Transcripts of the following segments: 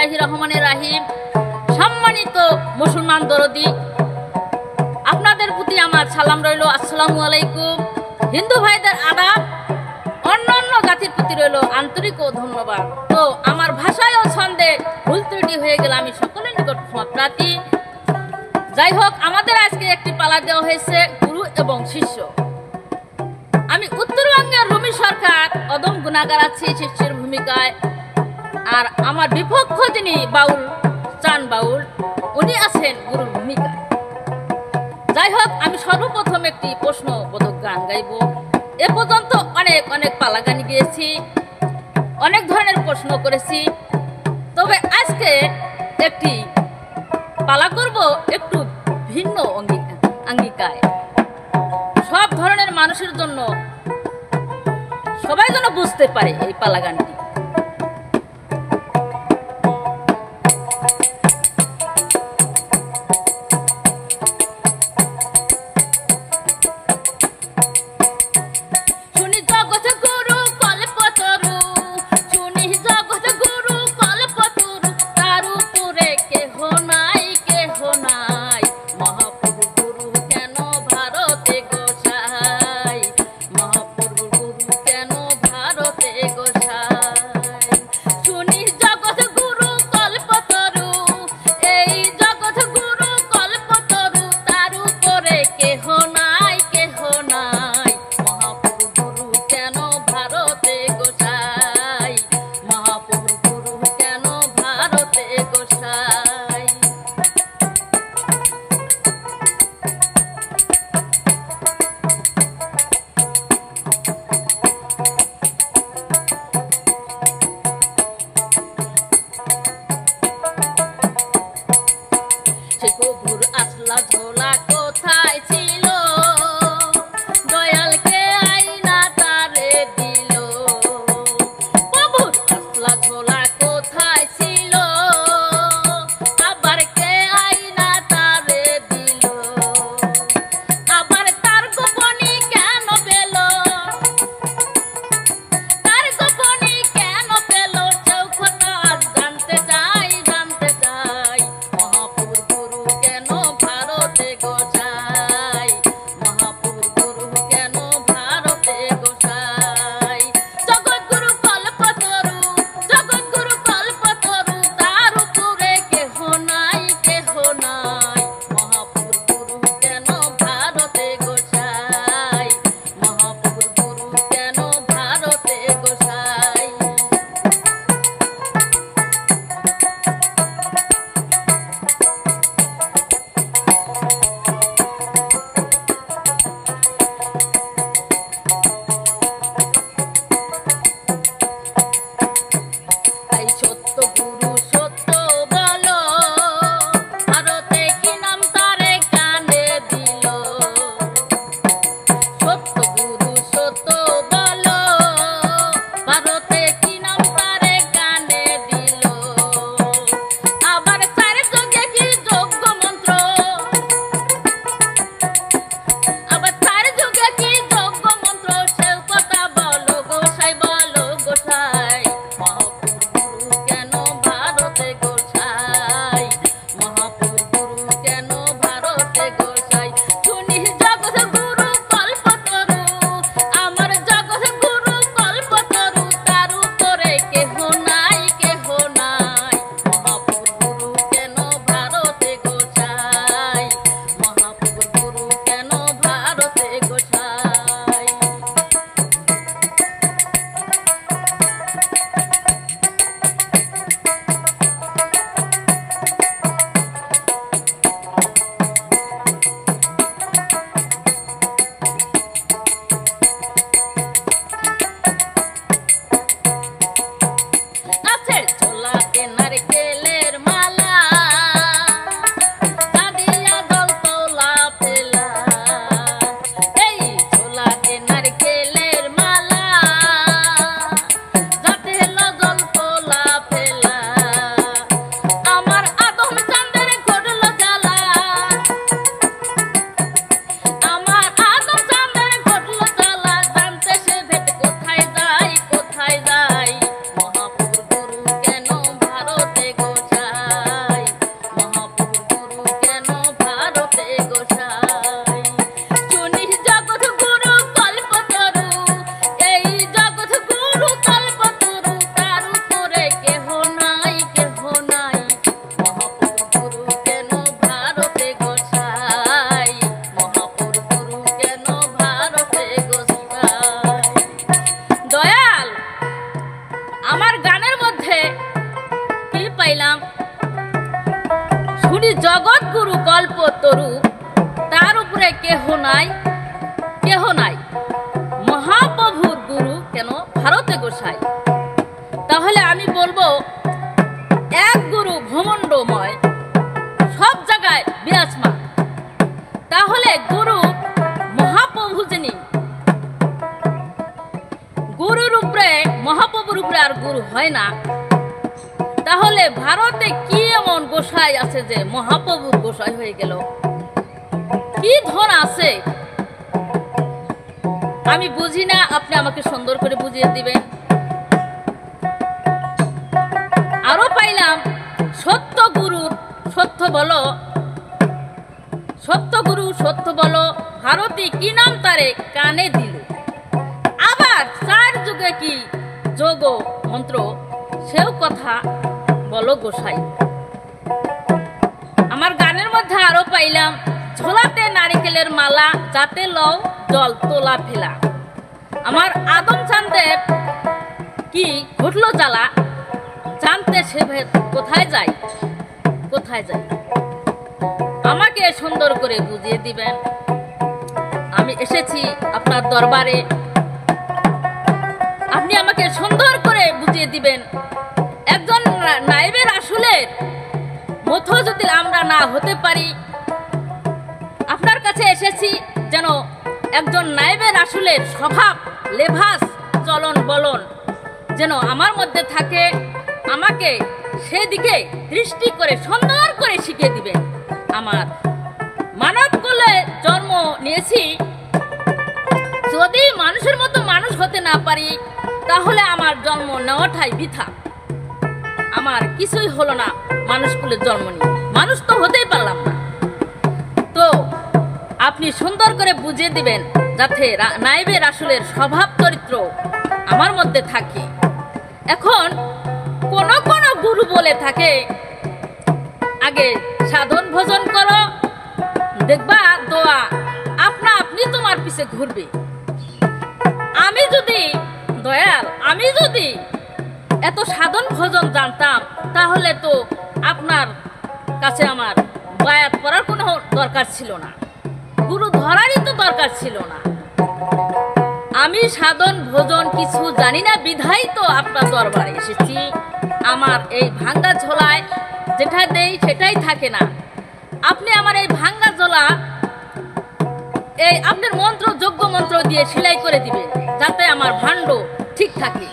বিসমিল্লাহির রহমানির রহিম। সম্মানিত মুসলমান দরদি, আপনাদের প্রতি আমার সালাম রইল, আসসালামু আলাইকুম। হিন্দু ভাইদের আদাব, অন্যান্য জাতির প্রতি রইল আন্তরিক ও ধন্যবাদ। তো আমার ভাষায় ও ছন্দে ভুল ত্রুটি হয়ে গেলে আমি সকলের নিকট ক্ষমা প্রার্থী। যাই হোক, আমাদের আজকে একটি পালা দেওয়া হয়েছে গুরু এবং শিষ্য। আমি উত্তরবঙ্গের রুমি সরকার অদম গুণাগার আছি শিষ্যের ভূমিকায়, আর আমার বিপক্ষ যিনি বাউল চান বাউল, উনি আছেন গুরুর ভূমিকায়। যাই হোক, আমি সর্বপ্রথম একটি প্রশ্নবোধক গান গাইব। এ পর্যন্ত অনেক অনেক পালা গান গিয়েছি, অনেক ধরনের প্রশ্ন করেছি, তবে আজকে একটি পালা করব একটু ভিন্ন অঙ্গিকায়। সব ধরনের মানুষের জন্য, সবাই যেন বুঝতে পারে এই পালা গানটি। গোসাই গরু, তার উপরে কেহ নাই, কেহ নাই, মহাপ্রভুর গুরু কেন ভারতে গোসাই। তাহলে আমি বলবো এক গুরু ভ্রমণ্ডময়, সব জায়গায় বিরাজমান। তাহলে গুরু মহাপ্রভু যিনি, গুরুর উপরে, মহাপ্রভুর উপরে আর গুরু হয় না। তাহলে ভারতে কি এমন গোসাই আছে যে মহাপ্রভুর গোসাই হয়ে গেল? কি ধন আছে আমি বুঝি না, আপনি আমাকে সুন্দর করে বুঝিয়ে দিবেন। আরো পাইলাম সত্য গুরুর সত্য বলো, সত্য গুরু সত্য বলো, ভারতী কি নাম তারে কানে দিল। আবার চার যুগে কি যোগ মন্ত্র, সেও কথা বলো গোসাই। আমার গানের মধ্যে আরো পাইলাম ঝোলাতে নারিকেলের মালা, যাতে লও জল তোলা ফেলা। আমার আদম চাঁদের কি ঘটলো জ্বালা, জানতে সে কোথায় যায়, কোথায় যায়। আমাকে সুন্দর করে বুঝিয়ে দিবেন। আমি এসেছি আপনার দরবারে, আপনি আমাকে সুন্দর করে বুঝিয়ে দিবেন। একজন নায়েবের আসলের মতো যদি আমরা না হতে পারি, আপনার কাছে এসেছি যেন একজন নায়েবের আসলের স্বভাব, লেভাস, চলন বলন যেন আমার মধ্যে থাকে। আমাকে সেদিকে দৃষ্টি করে সুন্দর করে শিখিয়ে দিবেন। আমার মানব কুলে জন্ম নিয়েছি, যদি মানুষের মতো মানুষ হতে না পারি, তাহলে আমার জন্ম নেওয়াটাই বৃথা। আমার কিছুই হলো না মানুষ কুলে জন্ম নিয়ে, মানুষ তো হতেই পারলাম না। তো আপনি সুন্দর করে বুঝিয়ে দিবেন, যাতে নায়েবের আসলের স্বভাব চরিত্র আমার মধ্যে থাকে। এখন কোন কোন গুরু বলে থাকে, আগে সাধন ভজন করো, দেখবা দোয়া আপনা আপনি তোমার পিছে ঘুরবে। আমি যদি দয়াল, আমি যদি এত সাধন ভজন জানতাম, তাহলে তো আপনার কাছে আমার বায়াত করার কোনো দরকার ছিল না, গুরু ধরারই তো দরকার ছিল না। আমি সাধন ভোজন কিছু জানি না, বিধাই তো আপনার দরবারে এসেছি। আমার এই ভাঙ্গা ঝোলায় যেটা দেই সেটাই থাকে না। আপনি আমার এই ভাঙ্গা ঝোলা এই আপনার মন্ত্র, যোগ্য মন্ত্র দিয়ে সেলাই করে দিবেন, যাতে আমার ভাণ্ড ঠিক থাকে।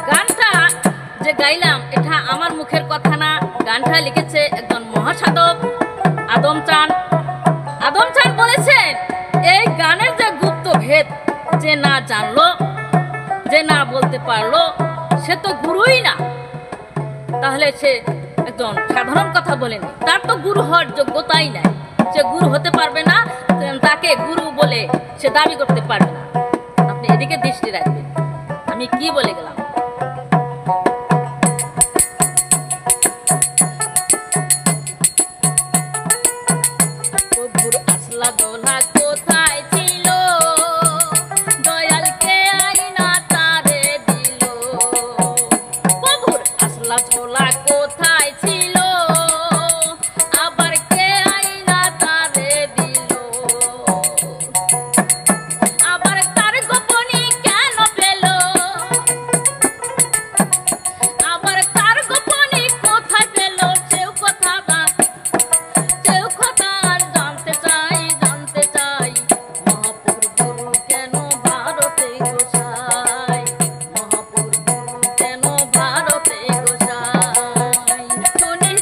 গানটা যে গাইলাম এটা আমার মুখের কথা না, গানটা লিখেছে একজন মহাসাধক আদম চাঁদ। আদম চাঁদ বলেছেন, এই গানের যে গুপ্ত ভেদ যে না জানলো, যে না বলতে পারলো, সে তো গুরুই না। তাহলে সে একজন সাধারণ কথা বলেনি, তার তো গুরু হওয়ার যোগ্যতাই নাই, সে গুরু হতে পারবে না, তাকে গুরু বলে সে দাবি করতে পারবে না। আপনি এদিকে দৃষ্টি রাখবেন। আমি কি বলে গেলাম? কোথায় ছিল দয়ালকে আইনা তারে দিল, প্রভুর আসলা ঝোলা কোথায় ছিল, আবার কে আইনা তারে দিল, আবার তার গোপনী কেন পেল, আবার তার গোপনী কোথায় পেল, সেও কথা জানতে চাই, জানতে চাই। মহাপুর গুরু কেন ভারতে গোসাই, মহাপুর গুরু কেন ভারতে গোসাই, শুনি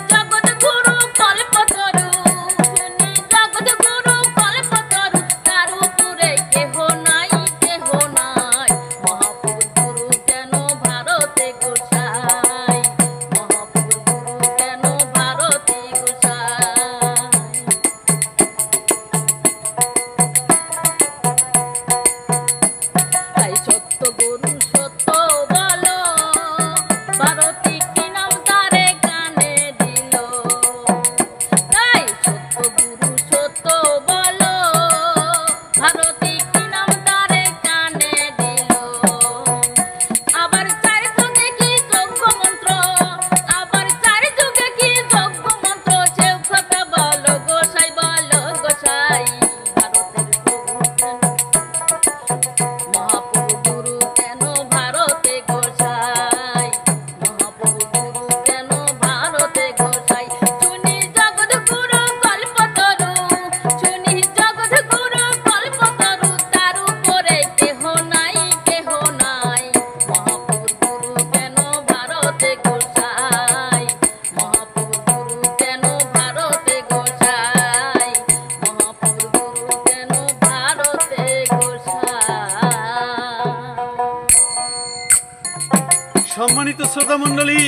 শ্রোতা মণ্ডলী,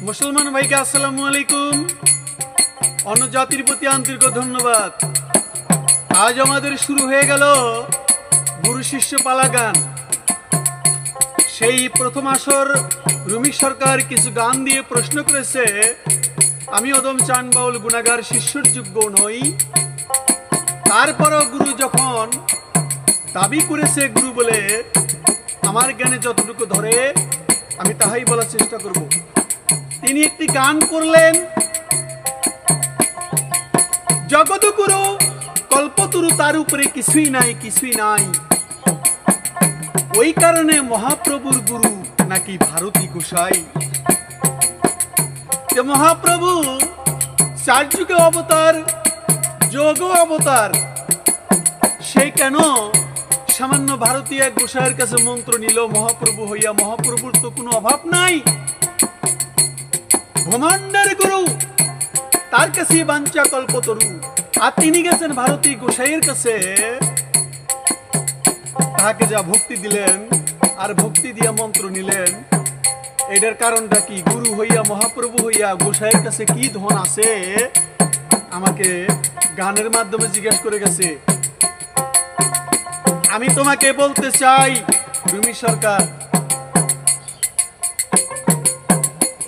মুসলমান ভাইকে আসসালামু আলাইকুম। অন্য জাতির প্রতি আন্তরিক ধন্যবাদ। আজ আমাদের শুরু হয়ে গেল গুরু শিষ্য পালা গান। সেই প্রথম আসর রুমি সরকার কিছু গান দিয়ে প্রশ্ন করেছে, আমি অদম চান বাউল গুণাগার শিষ্যর যোগ্য নই। তারপরও গুরু যখন দাবি করেছে গুরু বলে, আমার জ্ঞানে যতটুকু ধরে আমি তাহাই বলার চেষ্টা করব। তিনি একটি গান করলেন, জগৎগুরু কল্পতরু, তার উপরে কিছুই নাই, কিছুই নাই। ওই কারণে মহাপ্রভুর গুরু নাকি ভারতী গোসাই। মহাপ্রভু চার যুগে অবতার, যোগ অবতার, সে কেন সামান্য ভারতীয় এক গোসাইয়ের কাছে মন্ত্র নিল মহাপ্রভু হইয়া? মহাপ্রভুর তো কোনো অভাব নাই, ব্রহ্মাণ্ডের গুরু, তার কাছে বাঞ্ছা কল্পতরু। আর তিনি গেছেন ভারতী গোসাইয়ের কাছে, তাকে যা ভক্তি দিলেন আর ভক্তি দিয়া মন্ত্র নিলেন, এটার কারণটা কি? গুরু হইয়া মহাপ্রভু হইয়া গোসাইয়ের কাছে কি ধন আছে আমাকে গানের মাধ্যমে জিজ্ঞেস করে গেছে। আমি তোমাকে বলতে চাই রুমি সরকার,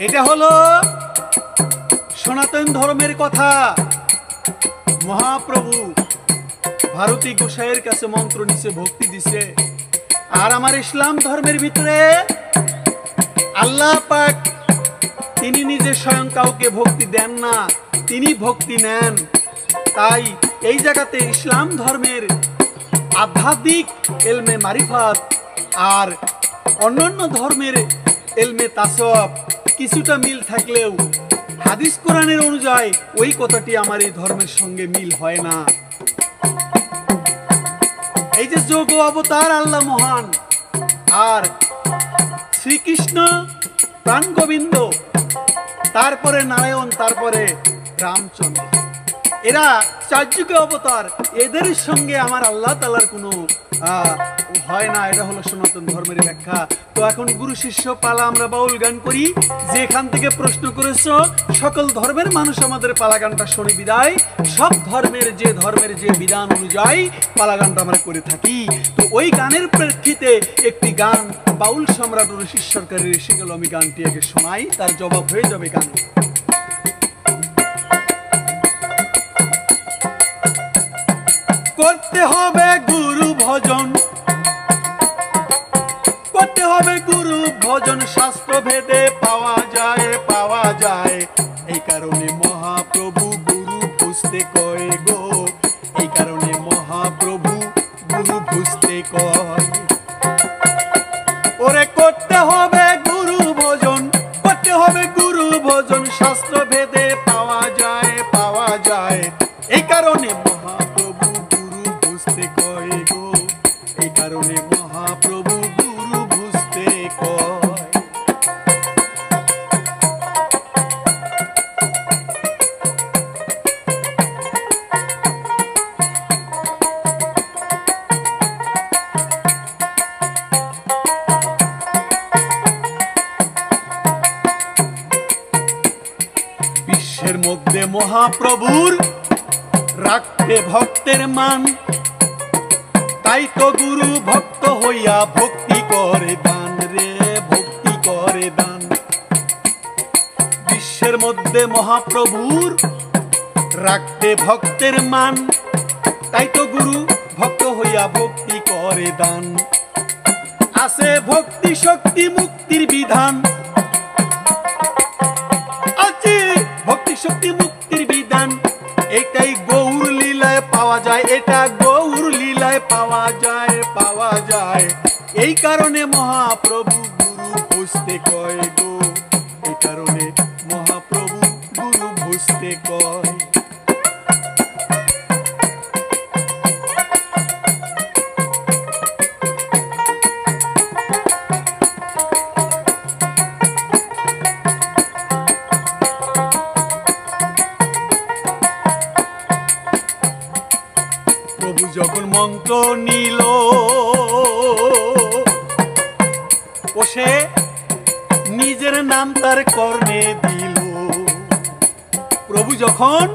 এটা হলো সনাতন ধর্মের কথা। মহাপ্রভু ভারতী গোসাইয়ের কাছে মন্ত্র নিছে, ভক্তি দিছে। আর আমার ইসলাম ধর্মের ভিতরে আল্লাহ পাক তিনি নিজে স্বয়ং কাউকে ভক্তি দেন না, তিনি ভক্তি নেন। তাই এই জায়গাতে ইসলাম ধর্মের আধ্যাত্মিক এলমে মারিফাত আর অন্যান্য ধর্মের এলমে তাসওয়াব কিছুটা মিল থাকলেও হাদিস কোরআনের অনুযায়ী ওই কথাটি আমার এই ধর্মের সঙ্গে মিল হয় না। এই যে যোগ অবতার আল্লাহ মহান, আর শ্রীকৃষ্ণ প্রাণ গোবিন্দ, তারপরে নারায়ণ, তারপরে রামচন্দ্র, এরা চার যুগে অবতার। এদের সঙ্গে আমার আল্লাহ তাআলার কোনো হয় না। এটা হলো সনাতন ধর্মের ব্যাখ্যা। তো এখন গুরু শিষ্য পালা আমরা বাউল গান করি। যেখান থেকে প্রশ্ন করেছ, সকল ধর্মের মানুষ আমাদের পালা গানটা শোনে বিদায়। সব ধর্মের যে বিধান অনুযায়ী পালা গানটা আমরা করে থাকি। তো ওই গানের প্রেক্ষিতে একটি গান বাউল সম্রাট রশিদ সরকারের এসে গেল, আমি গানটি আগে শোনাই, তার জবাব হয়ে যাবে গানে। করতে হবে গুরু ভজন, করতে হবে গুরু ভজন, শাস্ত্র ভেদে পাওয়া যায়, পাওয়া যায়। এই কারণে মহাপ্রভু গুরু বুঝতে কয় গো, এই কারণে মহাপ্রভু গুরু বুঝতে কয়। ওরে করতে হবে গুরু ভজন, করতে হবে গুরু ভজন, শাস্ত্র ভেদে পাওয়া যায়, পাওয়া যায়। এই কারণে মহাপ্রভু গুরু বুঝতে কয় গো, এই কারণে মহাপ্রভু গুরু বুঝতে কয়। বিশ্বের মধ্যে মহাপ্রভুর রাখতে ভক্তের মান, তাই তো গুরু ভক্ত হইয়া ভক্তি করে দান রে, ভক্তি করে দান। বিশ্বের মধ্যে মহাপ্রভুর রাখতে ভক্তের মান, তাই তো গুরু ভক্ত হইয়া ভক্তি করে দান। আছে ভক্তি শক্তি মুক্তির বিধান, আছে ভক্তি শক্তি মুক্তির বিধান। এটাই গৌর লীলায় পাওয়া যায়, এটা গৌর লীলায় পাওয়া যায়, পাওয়া যায়। এই কারণে মহাপ্রভু গুরু বুঝতে কয় গো, এই কারণে মহাপ্রভু গুরু বুঝতে কয়। প্রভু যখন মন্ত্র নিল, ও সে কর্ণে দিল। প্রভু যখন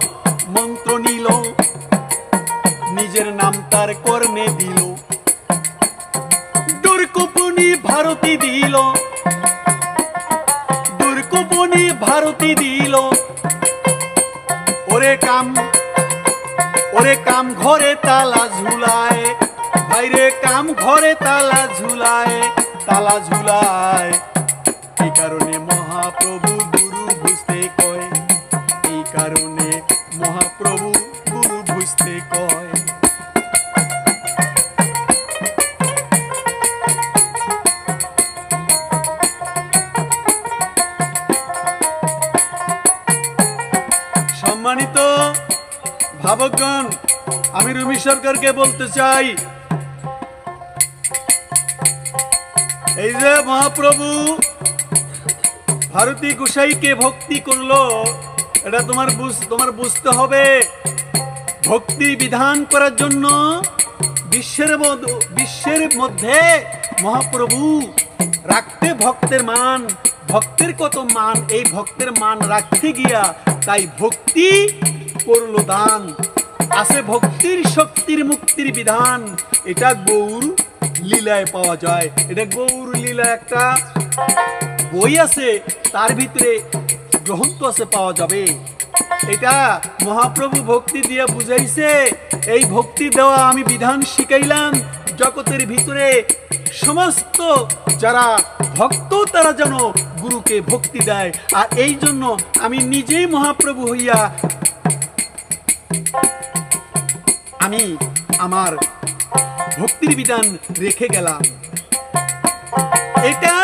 মন্ত্র নিল, নিজের নাম তার কর্ণে দিল। দুর্গোপনী ভারতী দিল, দুর্গোপনী ভারতী দিল। ওরে কাম ঘরে তালা ঝুলায়, বাইরে কাম ঘরে তালা ঝুলায়, তালা ঝুলায়। এই কারণে মহাপ্রভু গুরু বুঝতে কয়, এই কারণে মহাপ্রভু গুরু বুঝতে কয়। সম্মানিত ভাবকগণ, আমি রুমি সরকারকে বলতে চাই, এই যে মহাপ্রভু ভারতী গোসাইকে ভক্তি করলো, এটা তোমার বুঝতে হবে। ভক্তি বিধান করার জন্য বিশ্বের মধ্যে মহাপ্রভু রাখতে ভক্তের মান, ভক্তের কত মান, এই ভক্তের মান রাখতে গিয়া তাই ভক্তি করলো দান। আছে ভক্তির শক্তির মুক্তির বিধান, এটা গৌর লীলায় পাওয়া যায়। এটা গৌর লীলা একটা বই আছে, তার ভিতরে গ্রন্থ আছে, পাওয়া যাবে। এটা মহাপ্রভু ভক্তি দিয়ে বুঝাইছে, এই ভক্তি দেওয়া আমি বিধান শিখাইলাম জগতের ভিতরে সমস্ত যারা ভক্ত তারা যেন গুরুকে ভক্তি দেয়। আর এই জন্য আমি নিজেই মহাপ্রভু হইয়া আমি আমার ভক্তির বিধান রেখে গেলাম। এটা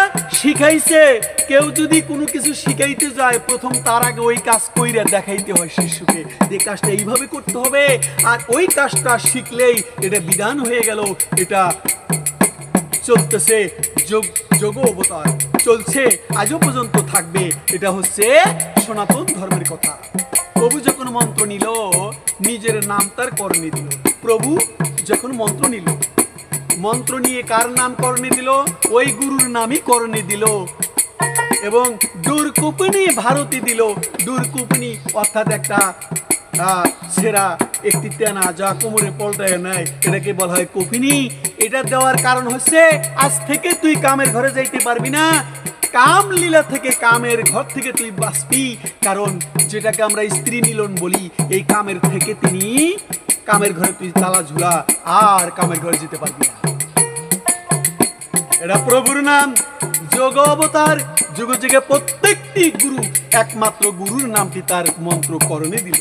শিখাইছে। কেউ যদি কোনো কিছু শিখাইতে যায়, প্রথম তার আগে ওই কাজ কইরা দেখাইতে হয় শিষ্যকে, যে কাজটা এইভাবে করতে হবে। আর ওই কাজটা শিখলেই এটা বিধান হয়ে গেল। এটা চলতেছে, যোগ অবতার চলছে, আজও পর্যন্ত থাকবে। এটা হচ্ছে সনাতন ধর্মের কথা। প্রভু যখন মন্ত্র নিল, নিজের নাম তার কর্ণে দিল। প্রভু যখন মন্ত্র নিল, মন্ত্র নিয়ে কার নাম কর্ণে দিল? ওই গুরুর নামই কর্ণে দিল। এবং দুর্গোপনী ভারতী দিল। দুর্গোপনী অর্থাৎ একটা ছেঁড়া একটি তেনা, যা কোমরে পল্টায় নেয়, এটাকে বলা হয় কোপিনী। এটা দেওয়ার কারণ হচ্ছে, আজ থেকে তুই কামের ঘরে যাইতে পারবি না, কাম লীলা থেকে, কামের ঘর থেকে তুই বাঁচবি। কারণ যেটাকে আমরা স্ত্রী মিলন বলি, এই কামের থেকে তিনি কামের ঘরে তুই তালা ঝুলা, আর কামের ঘরে যেতে পারবি না। এটা প্রভুর নাম, যোগ অবতার। যুগ যুগে প্রত্যেকটি গুরু একমাত্র গুরুর নামটি তার মন্ত্র করণে দিল।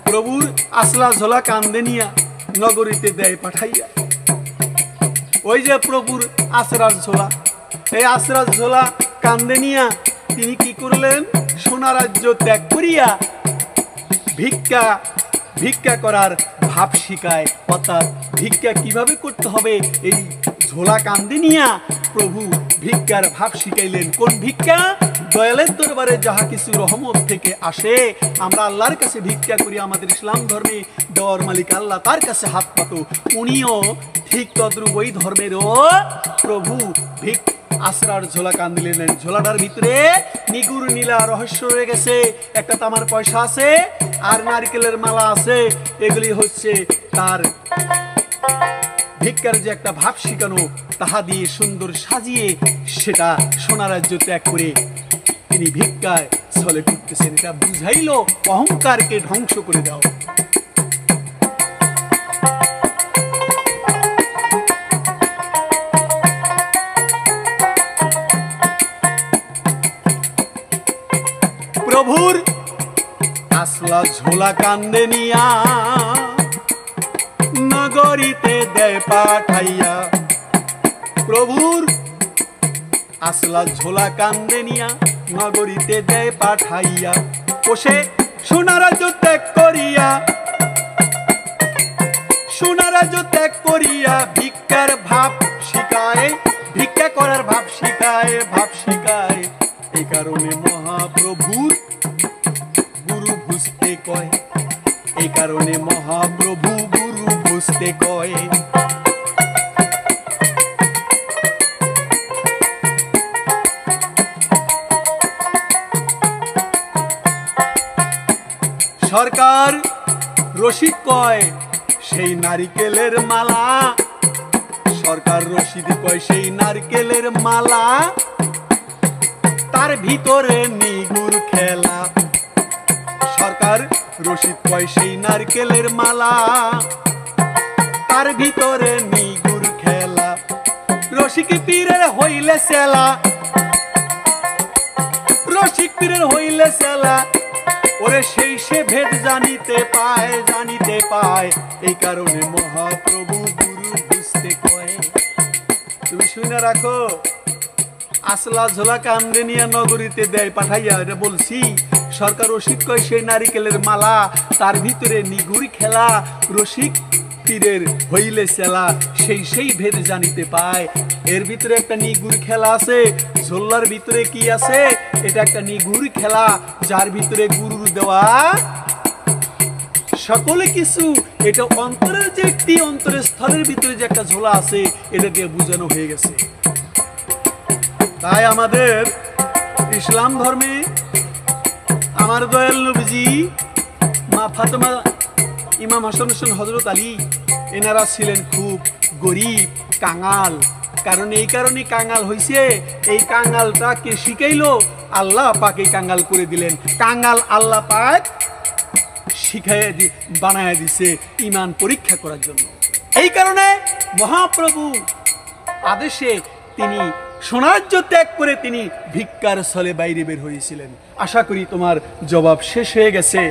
প্রভুর আসলা ঝোলা কান্দে নিয়া নগরীতে দেয় পাঠাইয়া। ওই যে প্রভুর আশ্রার ঝোলা, এই আশ্রার ঝোলা কান্দে নিয়া তিনি কি করলেন? সোনা রাজ্য ত্যাগ করিয়া ভিক্ষা করার ভাব শিখায়। অর্থাৎ ভিক্ষা কিভাবে করতে হবে, এই ঝোলা কান্দে নিয়া প্রভু ভিক্ষার ভাব শিখাইলেন। কোন ভিক্ষা? দয়ালের দরবারে যাহা কিছু রহমত থেকে আসে, আমরা আল্লাহর কাছে ভিক্ষা করি। আমাদের ইসলাম ধর্মে দেওয়ার মালিক আল্লাহ, তার কাছে হাত পাতো। উনিও ঠিক তদ্রূপ ওই ধর্মেরও প্রভু আশ্রার ঝোলা কান দিলেন। ঝোলাটার ভিতরে নিগুর নীলা রহস্য রয়ে গেছে। একটা তামার পয়সা আছে, আর নারকেলের মালা আছে। এগুলি হচ্ছে তার ভিক্ষার যে একটা ভাব শিখানো, তাহা দিয়ে সুন্দর সাজিয়ে সেটা সোনা রাজ্য ত্যাগ করে তিনি ভিক্ষায় ছলে করতেছেন। এটা বুঝাইল অহংকারকে ধ্বংস করে দাও। প্রভুর আসলা ঝোলা কান্দে নিয়া নগরীতে দেয় পাঠাইয়া। প্রভুর আসলা ঝোলা কান্দে নিয়া নগরীতে দেয় পাঠাইয়া। বসে সোনা রাজ্য ত্যাগ করিয়া, সোনা রাজ্য ত্যাগ করিয়া ভিক্ষার ভাব শিখায়, ভিক্ষা করার ভাব শিখায়, ভাব শিখায়। এই কারণে মহাপ্রভুর গুরু বুঝতে কয়, এই কারণে মহাপ্রভু গুরু বুঝতে কয়। সরকার রশিদ কয় সেই নারিকেলের মালা, সরকার রশিদ কয় সেই নারকেলের মালা, তার ভিতরে নিগুর খেলা। সরকার রশিদ কয় সেই নারকেলের মালা, তার ভিতরে নিগুর খেলা। রসিক পীরের হইলে সেলা, রসিক পীরের হইলে সেলা, ওরে সেই সে ভেদ জানিতে পায়, জানিতে পায়। এই কারণে মহাপ্রভু গুরু বুঝতে কয়। তুমি শুনে রাখো, আসলা ঝোলা কান্দে নিয়ে নগরীতে দেয় পাঠাইয়া, এটা বলছি। সরকার রসিক কয় সেই নারিকেলের মালা, তার ভিতরে নিগুর খেলা। রসিক পীরের হইলে সেলা, সেই সেই ভেদ জানিতে পায়। এর ভিতরে একটা নিগুর খেলা আছে। ঝোল্লার ভিতরে কি আছে? এটা একটা নিগুর খেলা, যার ভিতরে গুরুর দেওয়া সকলে কিছু। এটা অন্তরের যে একটি অন্তরের স্থলের ভিতরে যে একটা ঝোলা আছে, এটা দিয়ে বোঝানো হয়ে গেছে। তাই আমাদের ইসলাম ধর্মে আমার দয়াল নবীজি, মা ফাতেমা, ইমাম হাসান হোসেন, হযরত আলী, এনারা ছিলেন খুব গরিব, কাঙাল। কারণ এই কারণে কাঙাল হইছে। এই কাঙালটাকে শিখাইলো আল্লাহ পাক, এই কাঙাল করে দিলেন। কাঙাল আল্লাহ পাক শিখাইয়া বানায় দিছে ঈমান পরীক্ষা করার জন্য। এই কারণে মহাপ্রভু আদেশে তিনি সোনার্য ত্যাগ করে তিনি ভিক্ষার স্থলে বাইরে বের হয়েছিলেন। আশা করি তোমার জবাব শেষ হয়ে গেছে।